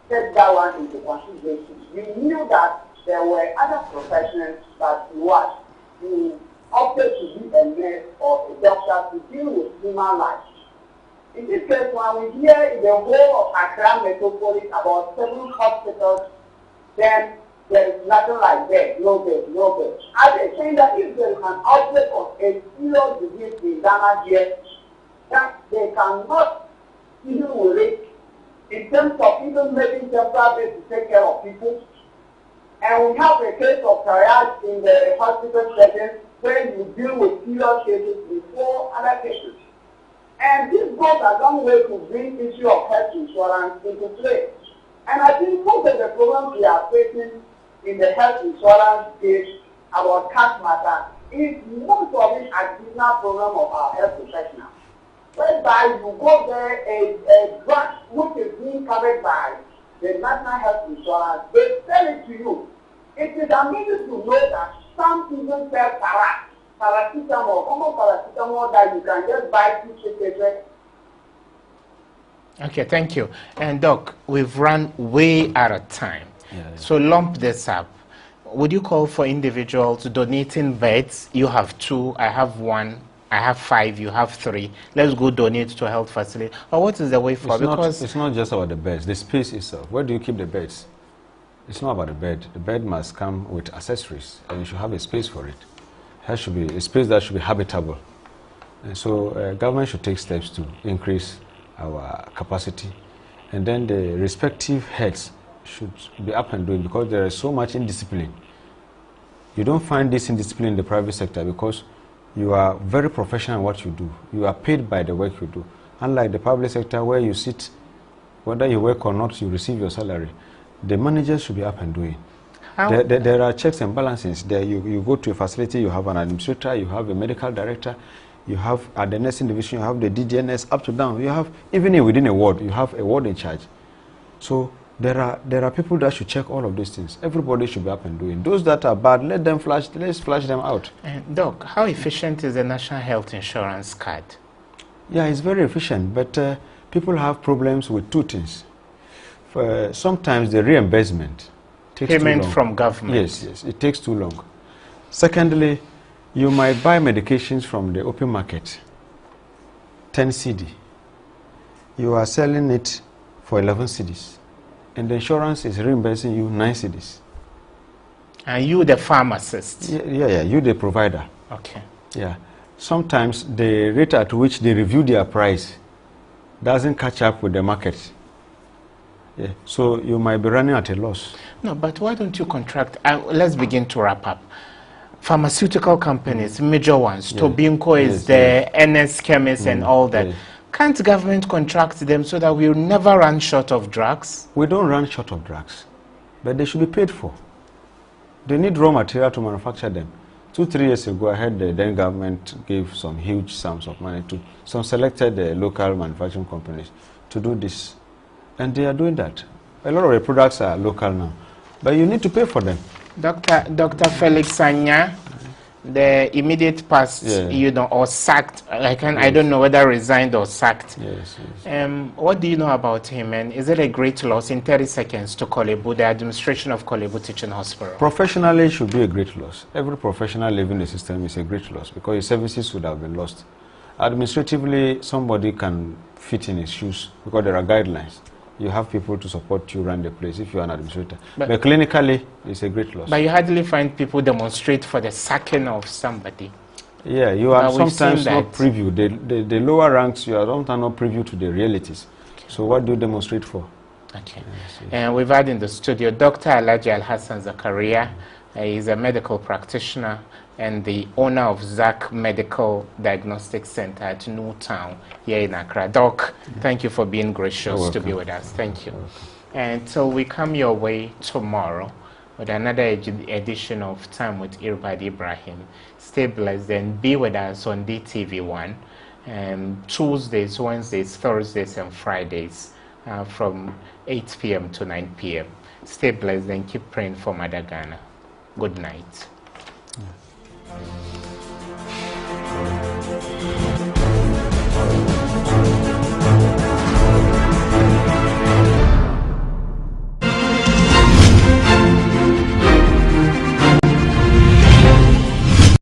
take that one into consideration. We knew that there were other professions that who opted to be a nurse or a doctor to deal with human life. In this case, when we hear in the whole of Accra metropolis about 7 hospitals, then there is nothing like that, no bed. I think saying that if there is an outbreak of a serious disease in Ghana here, that they cannot even with it in terms of even making temporary to take care of people. And we have a case of triage in the hospital setting where you deal with serious cases before other cases. And this goes a long way to bring issue of health insurance into play. And I think most of the problems we are facing in the health insurance case about cash matter is most of it a business problem of our health professionals. Whereby you go there, a drug which is being covered by the National Health Insurance, they sell it to you. It is amazing to know that some people sell paracetamol, common paracetamol that you can just buy 2 cigarettes. Okay, thank you. And Doc, we've run way out of time. Yeah. So lump this up. would you call for individuals donating beds? You have 2, I have 1, I have 5, you have 3. Let's go donate to a health facility. Or what is the way forward? Because it's not just about the beds, the space itself. Where do you keep the beds? It's not about the bed. The bed must come with accessories, and you should have a space for it. There should be a space that should be habitable. And so government should take steps to increase our capacity. And then the respective heads should be up and doing, because there is so much indiscipline. You don't find this indiscipline in the private sector because you are very professional in what you do. You are paid by the work you do. Unlike the public sector where you sit, whether you work or not, you receive your salary. The managers should be up and doing. There are checks and balances. There you go to a facility, you have an administrator, you have a medical director, you have at the nursing division, you have the DGNS up to down. You have, even within a ward, you have a ward in charge. So there are people that should check all of these things. Everybody should be up and doing. Those that are bad, let's flush them out. Doc, how efficient is the National Health Insurance card? Yeah, it's very efficient, but people have problems with 2 things. Sometimes the reimbursement takes payment too long. From government. Yes, it takes too long. Secondly, you might buy medications from the open market, 10 cedi. You are selling it for 11 cedis, and the insurance is reimbursing you 9 cedis. And you, the pharmacist? Yeah, you, the provider. Okay. Yeah. Sometimes the rate at which they review their price doesn't catch up with the market. Yeah. So you might be running at a loss. No, but why don't you contract? Let's begin to wrap up. Pharmaceutical companies, major ones, yeah. Tobinco is there, NS Chemists and all that. Yeah. Can't government contract them so that we'll never run short of drugs? We don't run short of drugs, but they should be paid for. They need raw material to manufacture them. 2-3 years ago, I heard the then government gave some huge sums of money to some selected local manufacturing companies to do this. And they are doing that. A lot of the products are local now, but you need to pay for them. Dr. Felix Sanya, the immediate past, or sacked. I don't know whether resigned or sacked. Yes. What do you know about him? And is it a great loss in 30 seconds to Korle-Bu, the administration of Korle-Bu Teaching Hospital? Professionally, it should be a great loss. Every professional leaving the system is a great loss because his services would have been lost. Administratively, somebody can fit in his shoes because there are guidelines. You have people to support you run the place if you're an administrator. But clinically, it's a great loss. But you hardly find people demonstrate for the sacking of somebody. Yeah, you are sometimes not privy. The lower ranks, you are sometimes not privy to the realities. Okay. So what do you demonstrate for? Okay. And we've had in the studio Dr. Alhaji Alhassan Zakaria. He's a medical practitioner and the owner of ZAC Medical Diagnostic Center at Newtown here in Accra. Doc, thank you for being gracious to be with us. Thank you. And so we come your way tomorrow with another edition of Time with Irbad Ibrahim. Stay blessed and be with us on DTV1 Tuesdays, Wednesdays, Thursdays, and Fridays from 8 p.m. to 9 p.m. Stay blessed and keep praying for Mother Ghana. Good night. Yeah.